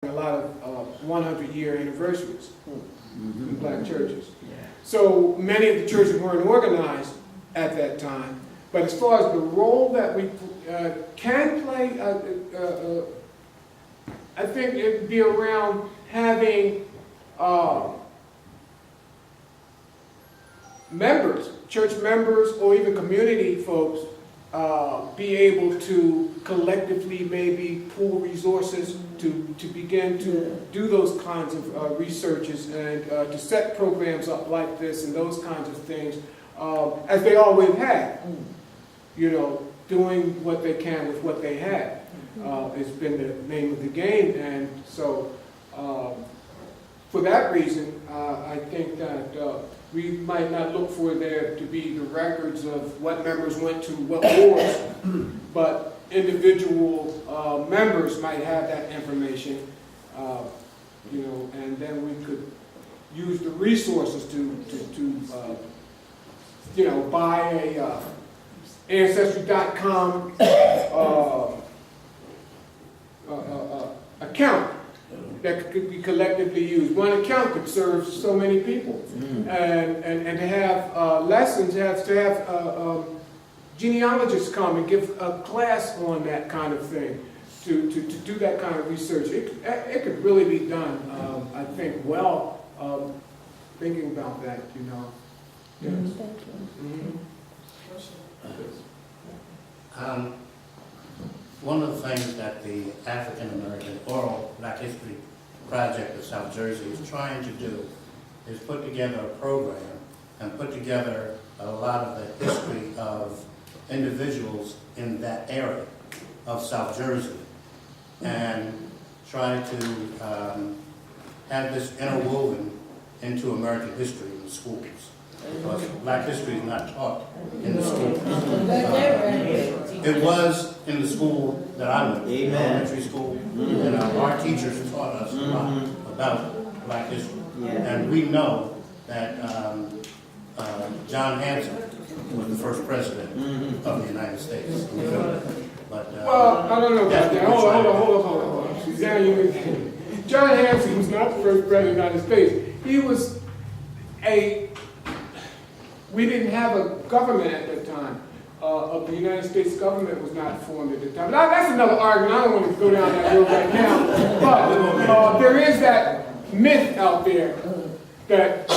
a lot of 100-year anniversaries in black churches. So many of the churches weren't organized at that time. But as far as the role that we can play, I think it would be around having members, church members, or even community folks be able to collectively maybe pool resources to begin to do those kinds of researches and to set programs up like this and those kinds of things, as they always had. You know, doing what they can with what they had has been the name of the game. And so for that reason, I think that we might not look for there to be the records of what members went to what wars, but individual members might have that information, you know, and then we could use the resources to you know, buy a Ancestry.com account that could be collectively used. One account could serve so many people. And to have lessons, to have genealogists come and give a class on that kind of thing, to do that kind of research. It could really be done, I think, well, thinking about that, you know. Yes. One of the things that the African American Oral Black History Project of South Jersey is trying to do is put together a program and put together a lot of the history of individuals in that area of South Jersey and try to have this interwoven into American history in the schools. Because black history is not taught in the school. It was in the school that I went to, elementary school, and our teachers taught us a lot about black history. And we know that John Hanson was the first president of the United States. But, well, I don't know about that. Hold on. John Hanson was not the first president of the United States. He was we didn't have a government at that time. The United States government was not formed at the time. Now, that's another argument. I don't want to go down that road right now. But there is that myth out there that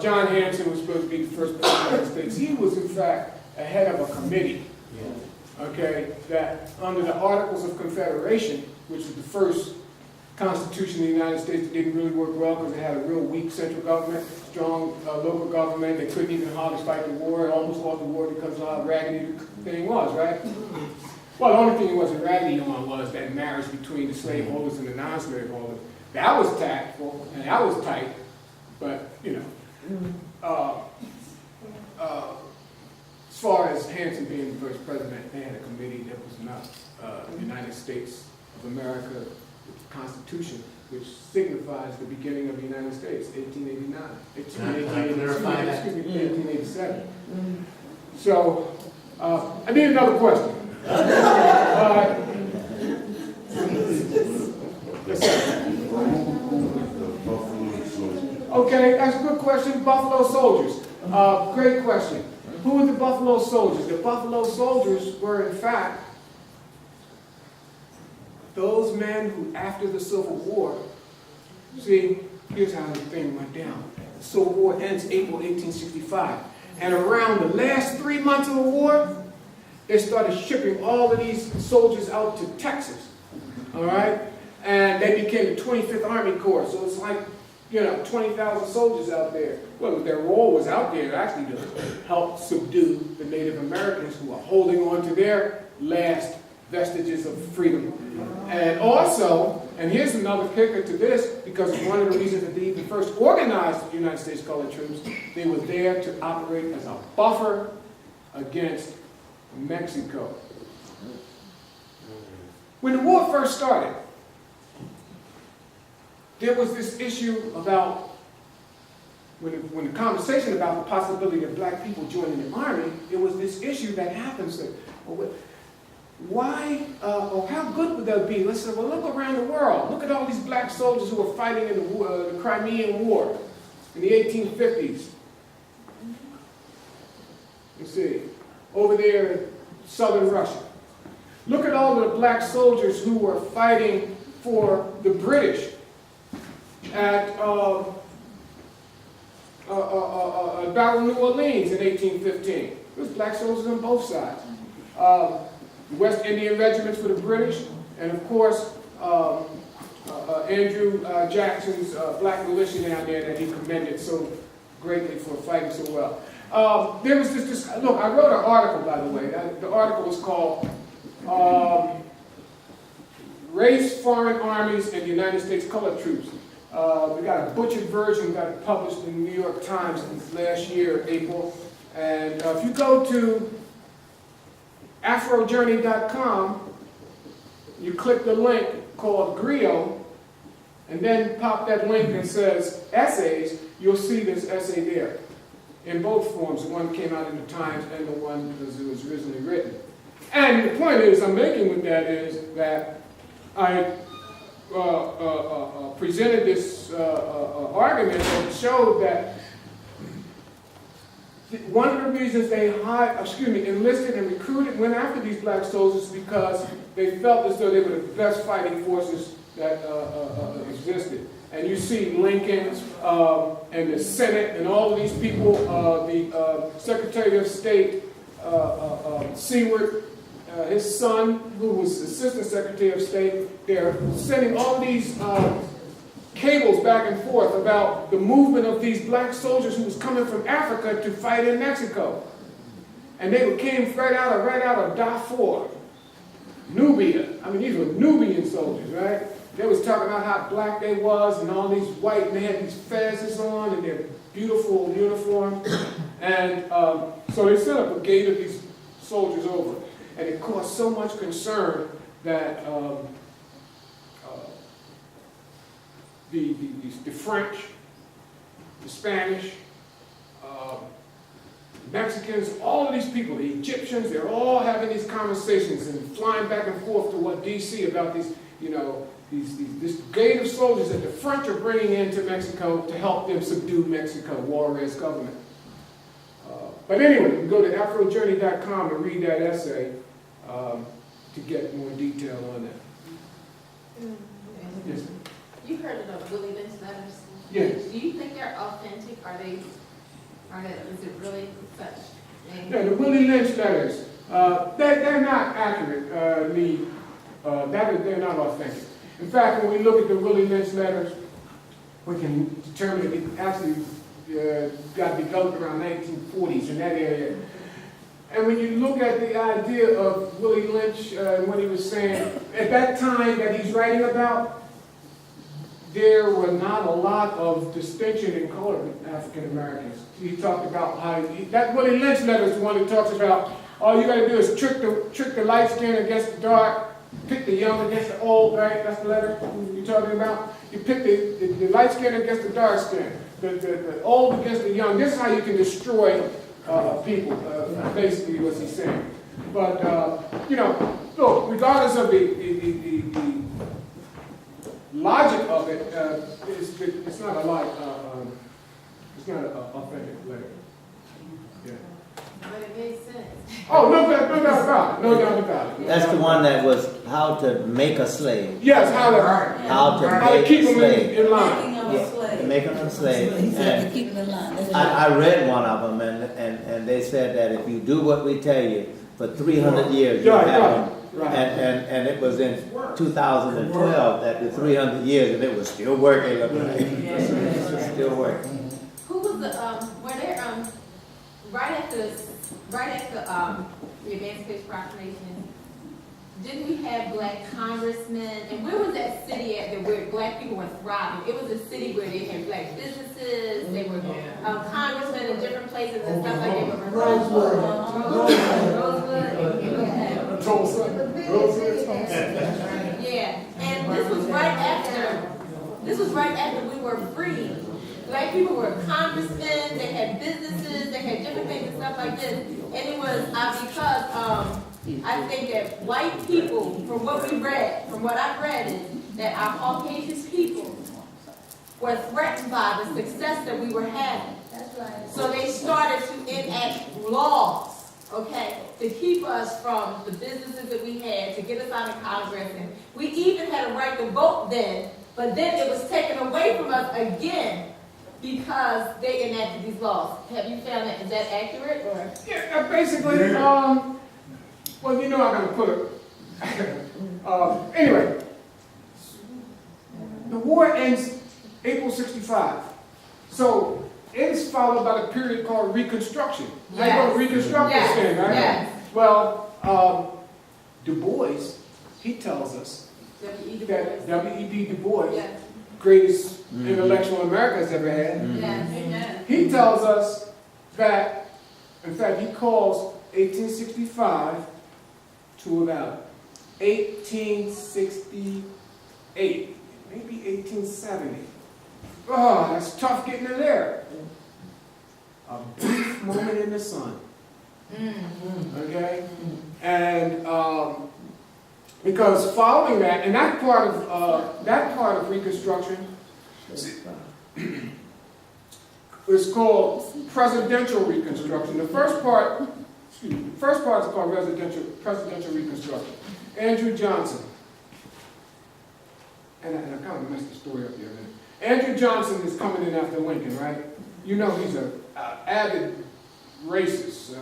John Hanson was supposed to be the first president of the United States. He was, in fact, a head of a committee, okay, that under the Articles of Confederation, which was the first Constitution of the United States, that didn't really work well because they had a real weak central government, strong local government. They couldn't even hardly fight the war. It almost lost the war because of how raggedy the thing was, right? Well, the only thing it wasn't raggedy on was that marriage between the slaveholders and the non-slaveholders. That was tactful and that was tight, but you know, as far as Hanson being the first president, they had a committee that was not the United States of America Constitution, which signifies the beginning of the United States, 1889. 1887. So, I need another question. Okay, that's a good question. Buffalo Soldiers. Great question. Who were the Buffalo Soldiers? The Buffalo Soldiers were, in fact, those men who, after the Civil War, see, here's how the thing went down. The Civil War ends April 1865. And around the last 3 months of the war, they started shipping all of these soldiers out to Texas. All right? And they became the 25th Army Corps. So it's like, you know, 20,000 soldiers out there. Well, their role was out there actually to help subdue the Native Americans who are holding on to their last vestiges of freedom. And also, and here's another kicker to this, because one of the reasons that they even first organized the United States Colored Troops, they were there to operate as a buffer against Mexico. When the war first started, there was this issue about, when the conversation about the possibility of black people joining the army, there was this issue that happens that, well, why, or how good would that be? Let's say, well, look around the world. Look at all these black soldiers who were fighting in the Crimean War in the 1850s. You see, over there in southern Russia. Look at all the black soldiers who were fighting for the British at Battle of New Orleans in 1815. There was black soldiers on both sides. West Indian regiments for the British, and of course, Andrew Jackson's black militia down there that he commended so greatly for fighting so well. There was this, look, I wrote an article, by the way. The article was called Race, Foreign Armies, and United States Colored Troops. We got a butchered version, got it published in the New York Times last year, April. And if you go to afrojourney.com, you click the link called Griot, and then pop that link that says essays, you'll see this essay there in both forms. The one came out in the Times and the one because it was originally written. And the point is I'm making with that is that I presented this argument that showed that one of the reasons they enlisted and recruited, went after these black soldiers because they felt as though they were the best fighting forces that existed. And you see Lincoln and the Senate and all of these people, the Secretary of State, Seward, his son, who was Assistant Secretary of State, they're sending all these cables back and forth about the movement of these black soldiers who was coming from Africa to fight in Mexico. And they came right out of Dauphin, Nubia. I mean, these were Nubian soldiers, right? They was talking about how black they was and all these white, and they had these fezzes on and their beautiful uniforms. And so they sent a brigade of these soldiers over. And it caused so much concern that the French, the Spanish, Mexicans, all of these people, the Egyptians, they're all having these conversations and flying back and forth to what D.C. about these, this brigade of soldiers that the French are bringing into Mexico to help them subdue Mexico, Juarez government. But anyway, you can go to afrojourney.com and read that essay to get more detail on that. Yes. You heard of the Willie Lynch letters? Yes. Do you think they're authentic? Is it really such? Yeah, the Willie Lynch letters, they're not accurate. They're not authentic. In fact, when we look at the Willie Lynch letters, we can determine that it actually got developed around 1940s in that area. And when you look at the idea of Willie Lynch and what he was saying, at that time that he's writing about, there were not a lot of distinction in color with African Americans. He talked about how, that Willie Lynch letter is the one that talks about, all you got to do is trick the light skin against the dark, pick the young against the old, right? That's the letter you're talking about. You pick the light skin against the dark skin, the old against the young. This is how you can destroy people, basically what he's saying. But, look, regardless of the logic of it, it's not a lot, it's not an authentic letter. Yeah. But it makes sense. Oh, no doubt about it. No doubt about it. That's the one that was how to make a slave. Yes, how to keep them in line. Yeah, make them a slave. And Keep them in line. I read one of them, and they said that if you do what we tell you for 300 years, you have them. Right. And it was in 2012 that the 300 years, and it was still working. It was still working. Who was were there, right after the Emancipation Proclamation, didn't we have black congressmen? And where was that city at where black people were thriving? It was a city where they had black businesses, they were congressmen in different places and stuff like that. Rosewood. Yeah, and this was right after we were free. Black people were congressmen, they had businesses, they had different things and stuff like this. And it was because I think that white people, from what I've read, is that our Caucasian people were threatened by the success that we were having. That's right. So they started to enact laws, okay, to keep us from the businesses that we had, to get us out of Congress. And we even had a right to vote then, but then it was taken away from us again because they enacted these laws. Have you found that? Is that accurate? Or? Yeah, basically, well, you know I'm going to put it. Anyway, the war ends April 65. So it's followed by the period called Reconstruction. How you going to reconstruct this thing, right? Yes. Well, Du Bois, he tells us W.E. Du that Bois. W.E.B. Du Bois, Yes. greatest intellectual America's ever had, Yes. Amen. he tells us that, in fact, he calls 1865 to about 1868, maybe 1870. Oh, that's tough getting in there. A brief moment in the sun. Okay? And because following that, and that part of Reconstruction is called presidential Reconstruction. The first part is called presidential Reconstruction. Andrew Johnson, and I kind of messed the story up here. Andrew Johnson is coming in after Lincoln, right? You know he's an avid racist,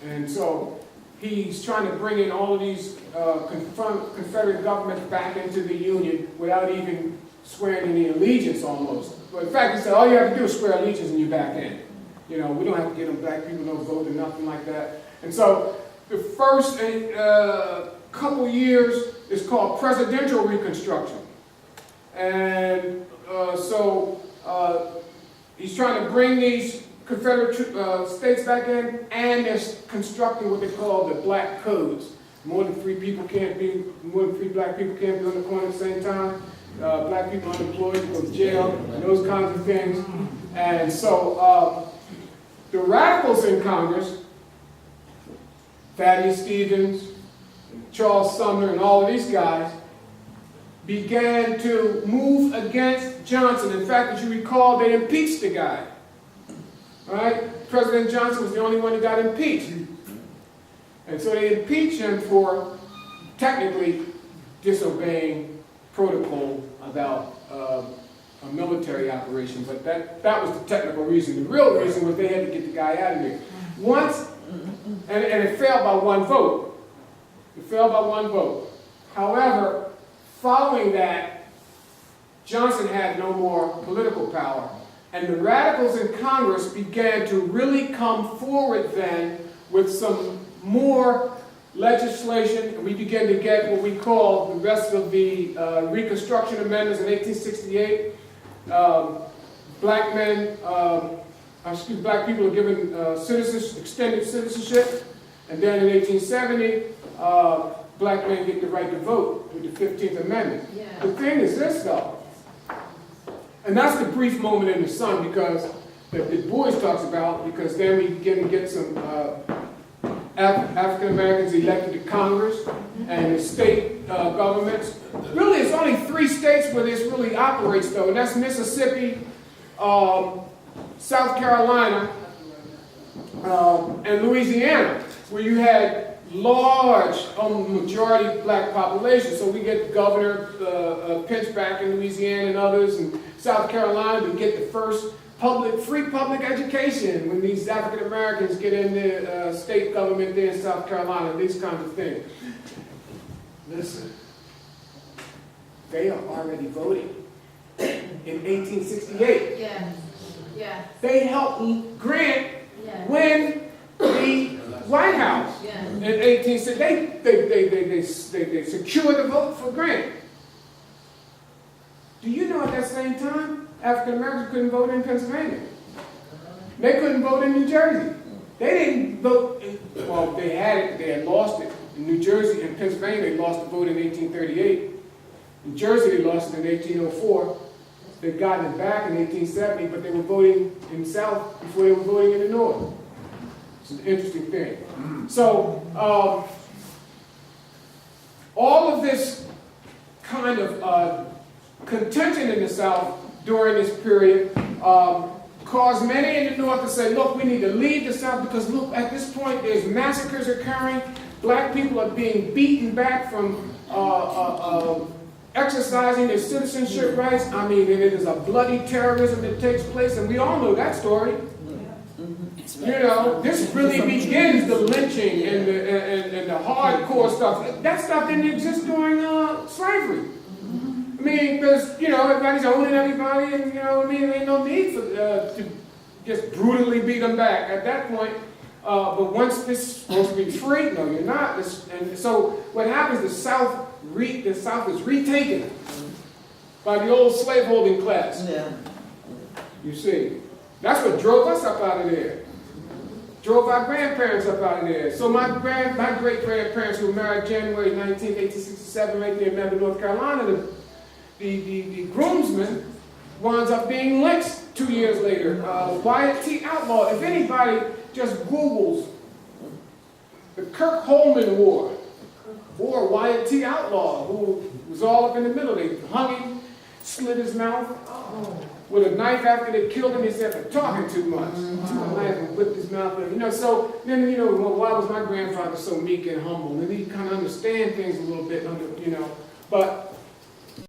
and so he's trying to bring in all of these Confederate governments back into the Union without even swearing any allegiance almost. But in fact, he said, all you have to do is swear allegiance and you're back in. You know, we don't have to get them black people no vote or nothing like that. And so the first couple years is called presidential Reconstruction. And he's trying to bring these Confederate states back in, and they're constructing what they call the black codes. More than three black people can't be on the corner at the same time. Black people unemployed, go to jail, and those kinds of things. And so the radicals in Congress, Thaddeus Stevens, Charles Sumner, and all of these guys, began to move against Johnson. In fact, as you recall, they impeached the guy. All right? President Johnson was the only one that got impeached. And so they impeached him for technically disobeying protocol about a military operation, but that was the technical reason. The real reason was they had to get the guy out of there. And it failed by one vote. It failed by one vote. However, following that, Johnson had no more political power. And the radicals in Congress began to really come forward then with some more legislation. And we began to get what we call the rest of the Reconstruction Amendments in 1868. Black people are given extended citizenship. And then in 1870, black men get the right to vote with the 15th Amendment. Yeah. The thing is this, though, and that's the brief moment in the sun because that Du Bois talks about, because then we begin to get some African Americans elected to Congress and the state governments. Really, it's only 3 states where this really operates, though, and that's Mississippi, South Carolina, and Louisiana, where you had large majority black population. So we get Governor Penn back in Louisiana and others, and South Carolina, we get the first free public education when these African Americans get in the state government there in South Carolina, these kinds of things. Listen, they are already voting in 1868. Yes. Yes. They helped Grant Yes. win the White House Yes. in 1860. They secured the vote for Grant. Do you know at that same time, African Americans couldn't vote in Pennsylvania? They couldn't vote in New Jersey. They didn't vote, well, they had lost it. In New Jersey and Pennsylvania, they lost the vote in 1838. In Jersey, they lost it in 1804. They'd gotten it back in 1870, but they were voting in the South before they were voting in the North. It's an interesting thing. So, all of this kind of contention in the South during this period caused many in the North to say, look, we need to leave the South because, look, at this point there's massacres occurring. Black people are being beaten back from exercising their citizenship rights. I mean, it is a bloody terrorism that takes place, and we all know that story. You know, this really begins the lynching and the hardcore stuff. That stuff didn't exist during slavery. I mean, because, you know, everybody's owning everybody, and, you know what I mean, there ain't no need for, to just brutally beat them back at that point. But once this is supposed to be free, no, you're not. And so what happens, the South is retaken by the old slaveholding class. Yeah. You see, that's what drove us up out of there. Drove our grandparents up out of there. So my great-grandparents who were married January 19, 1867, right there in Memphis, North Carolina, the groomsman winds up being lynched 2 years later. Wyatt T. Outlaw. If anybody just Googles the Kirk Holman War, or Wyatt T. Outlaw, who was all up in the middle. They hung him, slit his mouth with a knife after they killed him. He said, for talking too much. Took a knife and whipped his mouth. You know, so then, you know, why was my grandfather so meek and humble? And he kind of understand things a little bit, you know. But